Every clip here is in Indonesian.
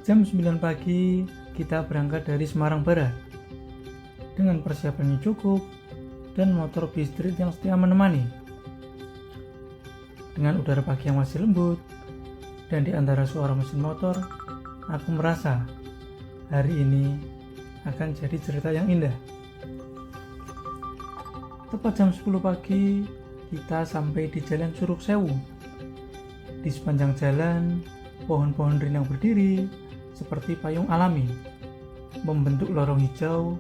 Jam 9 pagi, kita berangkat dari Semarang Barat. Dengan persiapan yang cukup dan motor Bistrit yang setia menemani. Dengan udara pagi yang masih lembut dan di antara suara mesin motor, aku merasa hari ini akan jadi cerita yang indah. Tepat jam 10 pagi, kita sampai di Jalan Curug Sewu. Di sepanjang jalan, pohon-pohon rindang berdiri seperti payung alami, membentuk lorong hijau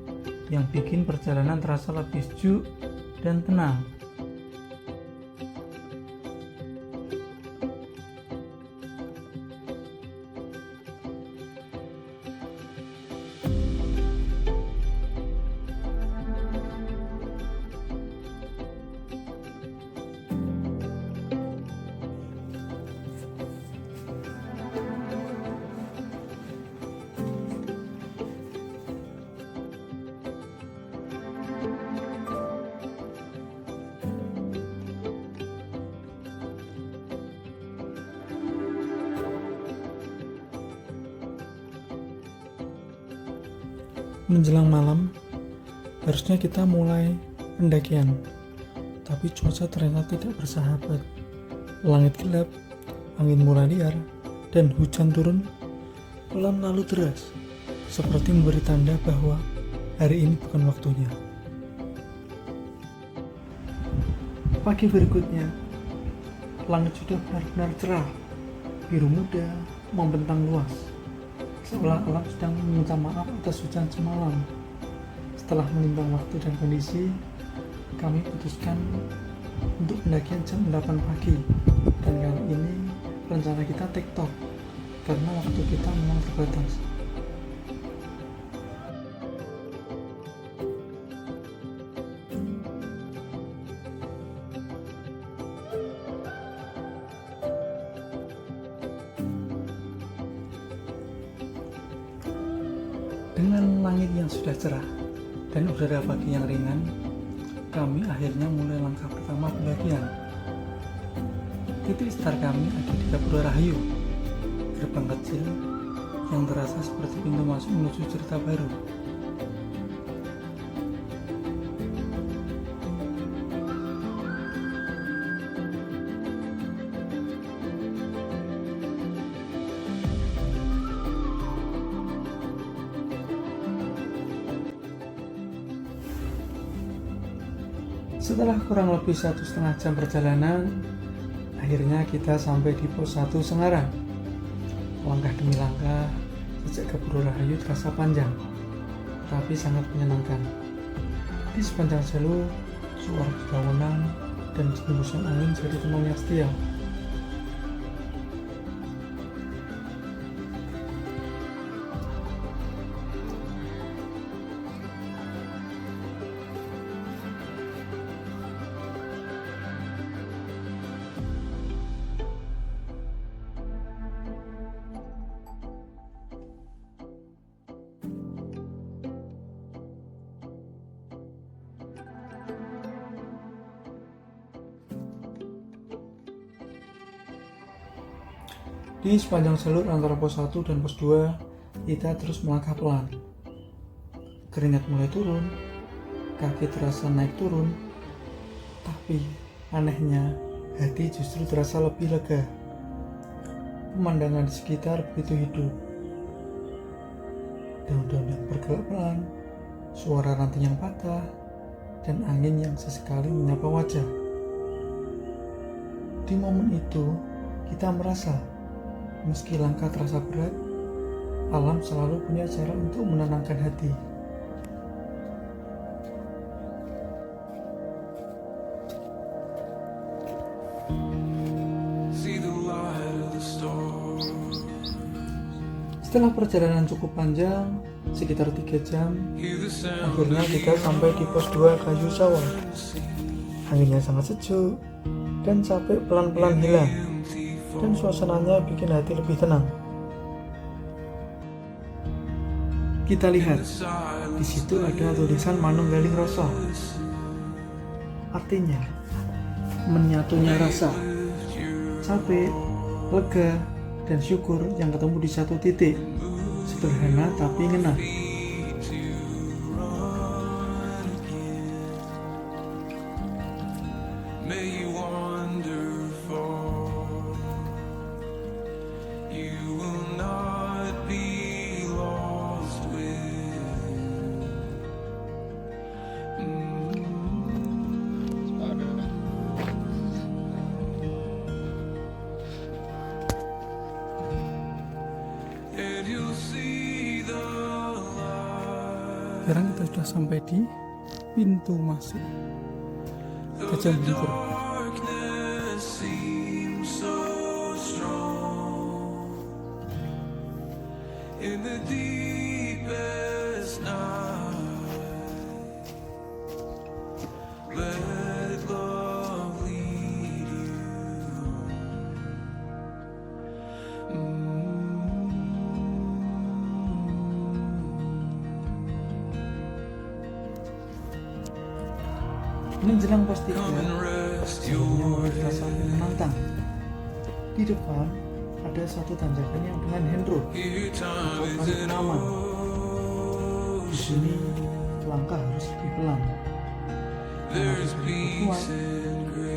yang bikin perjalanan terasa lebih sejuk dan tenang. Menjelang malam, harusnya kita mulai pendakian, tapi cuaca ternyata tidak bersahabat. Langit gelap, angin mulai liar, dan hujan turun pelan lalu deras, seperti memberi tanda bahwa hari ini bukan waktunya. Pagi berikutnya, langit sudah benar-benar cerah, biru muda membentang luas, seolah alam sedang meminta maaf atas hujan semalam. Setelah menimbang waktu dan kondisi, kami putuskan untuk pendakian jam 8 pagi. Dan kali ini rencana kita TikTok karena waktu kita memang terbatas. Dengan langit yang sudah cerah dan udara pagi yang ringan, kami akhirnya mulai langkah pertama pendakian. Titik start kami ada di Gapura Rahayu, gerbang kecil yang terasa seperti pintu masuk menuju cerita baru. Setelah kurang lebih 1,5 jam perjalanan, akhirnya kita sampai di pos 1 Sengaran. Langkah demi langkah, sejak Gapura Rahayu terasa panjang, tapi sangat menyenangkan. Di sepanjang jalur, suara dedaunan dan hembusan angin jadi teman yang setia. Di sepanjang jalur antara pos 1 dan pos 2, kita terus melangkah pelan. Keringat mulai turun, kaki terasa naik turun, tapi anehnya hati justru terasa lebih lega. Pemandangan di sekitar begitu hidup. Daun-daun yang bergerak pelan, suara ranting yang patah, dan angin yang sesekali menyapa wajah. Di momen itu, kita merasa meski langkah terasa berat, alam selalu punya cara untuk menenangkan hati. Setelah perjalanan cukup panjang, sekitar 3 jam, akhirnya kita sampai di pos 2 Kayu Sawah. Anginnya sangat sejuk, dan capek pelan-pelan hilang. Dan suasananya bikin hati lebih tenang. Kita lihat, di situ ada tulisan Manunggaling Rasa. Artinya, menyatunya rasa, capek, lega, dan syukur yang ketemu di satu titik. Sederhana tapi ngena. Sekarang kita sudah sampai di pintu masuk Gajah Mungkur. Menjelang pos 3, jalannya mulai terasa menantang. Di depan ada satu tanjakan yang dengan handroll atau parit pengaman. Di sini langkah harus lebih pelan. Harus lebih kuat,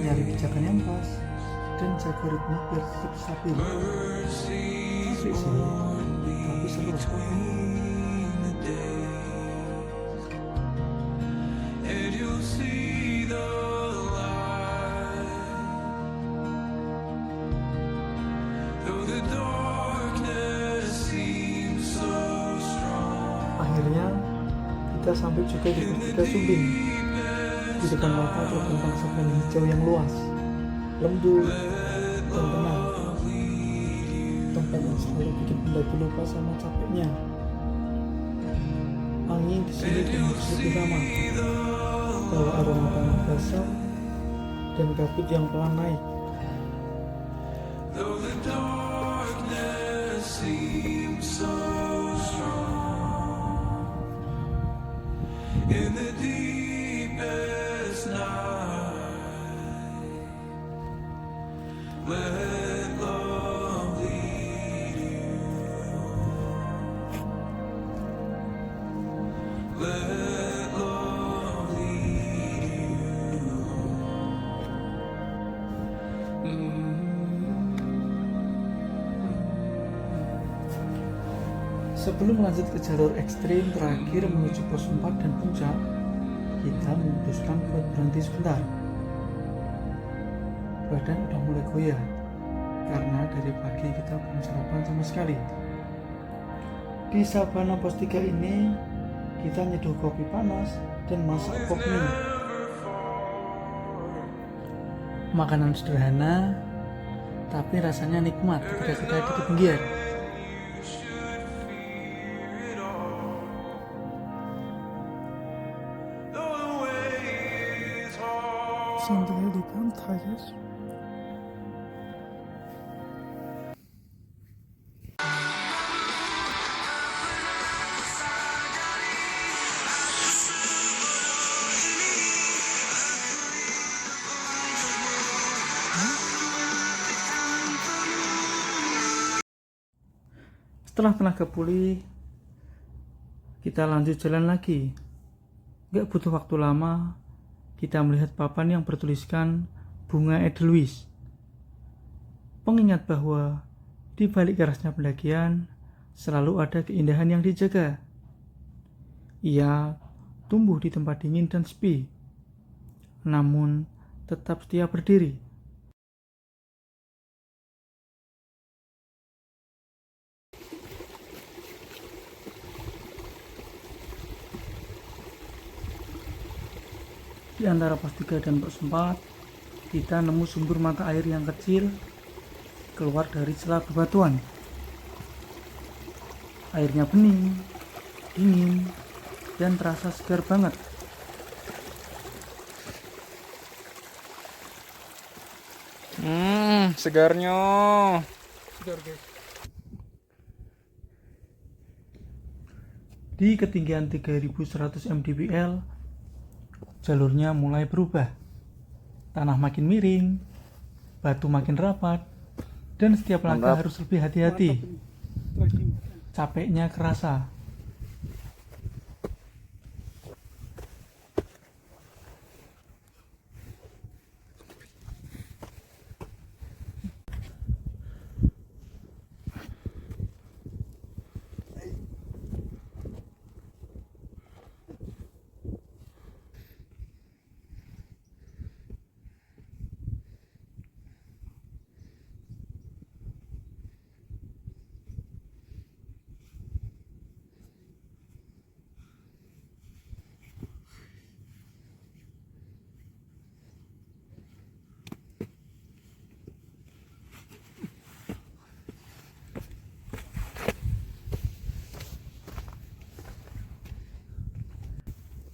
nyari pijakan yang pas, dan jaga ritme biar tetap stabil. Capek sih, tapi seru. Akhirnya kita sampai juga di Pos 3 Sumbing. Di depan mata ada bentang savanna hijau yang luas, lembut, dan tenang. Tempat yang selalu bikin pendaki lupa sama capeknya. Angin di sini lebih ramah, bawa aroma tanah basah dan kabut yang pelan naik. Sebelum lanjut ke jalur ekstrim terakhir menuju pos 4 dan puncak, kita memutuskan buat berhenti sebentar. Badan udah mulai goyah karena dari pagi kita belum sarapan sama sekali. Di savana pos 3 ini kita nyeduh kopi panas dan masak pop mie. Makanan sederhana tapi rasanya nikmat ketika kita di ketinggian. Santai di pantai, guys. Setelah tenaga pulih, kita lanjut jalan lagi. Gak butuh waktu lama, kita melihat papan yang bertuliskan bunga Edelweiss. Pengingat bahwa di balik kerasnya pendakian selalu ada keindahan yang dijaga. Ia tumbuh di tempat dingin dan sepi, namun tetap setia berdiri. Di antara pos 3 dan pos 4, kita nemu sumber mata air yang kecil keluar dari celah bebatuan. Airnya bening, dingin, dan terasa segar banget. Segarnya. Segar, guys. Di ketinggian 3100 mdpl, jalurnya mulai berubah. Tanah makin miring, batu makin rapat, dan setiap langkah harus lebih hati-hati. capeknya kerasa.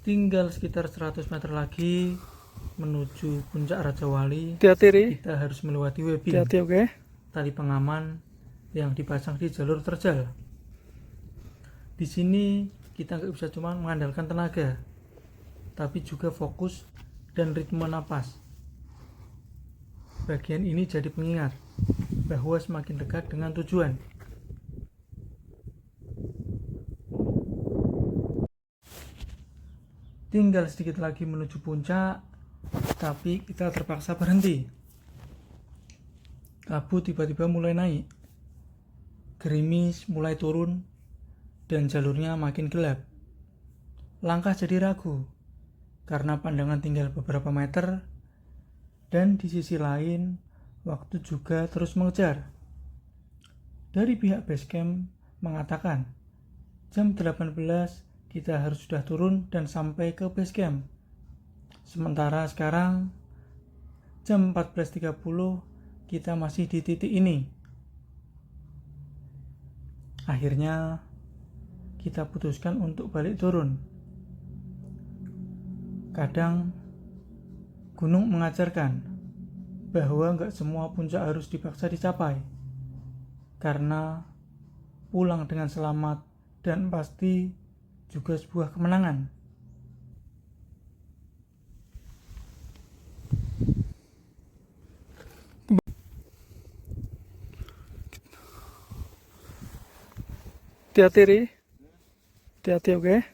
Tinggal sekitar 100 meter lagi menuju puncak Raja Wali. Hati-hati, Ri. Kita harus melewati webbing, Hati-hati, oke? tali pengaman yang dipasang di jalur terjal. Di sini kita nggak bisa cuma mengandalkan tenaga, tapi juga fokus dan ritme napas. Bagian ini jadi pengingat bahwa semakin dekat dengan tujuan. Tinggal sedikit lagi menuju puncak, tapi kita terpaksa berhenti. Kabut tiba-tiba mulai naik, gerimis mulai turun, dan jalurnya makin gelap. Langkah jadi ragu, karena pandangan tinggal beberapa meter, dan di sisi lain, waktu juga terus mengejar. Dari pihak basecamp mengatakan, jam 18 kita harus sudah turun dan sampai ke basecamp. Sementara sekarang, jam 14.30 kita masih di titik ini. Akhirnya, kita putuskan untuk balik turun. Kadang, gunung mengajarkan bahwa nggak semua puncak harus dipaksa dicapai. Karena pulang dengan selamat dan pasti juga sebuah kemenangan. Hati-hati, Ri. Hati-hati, oke?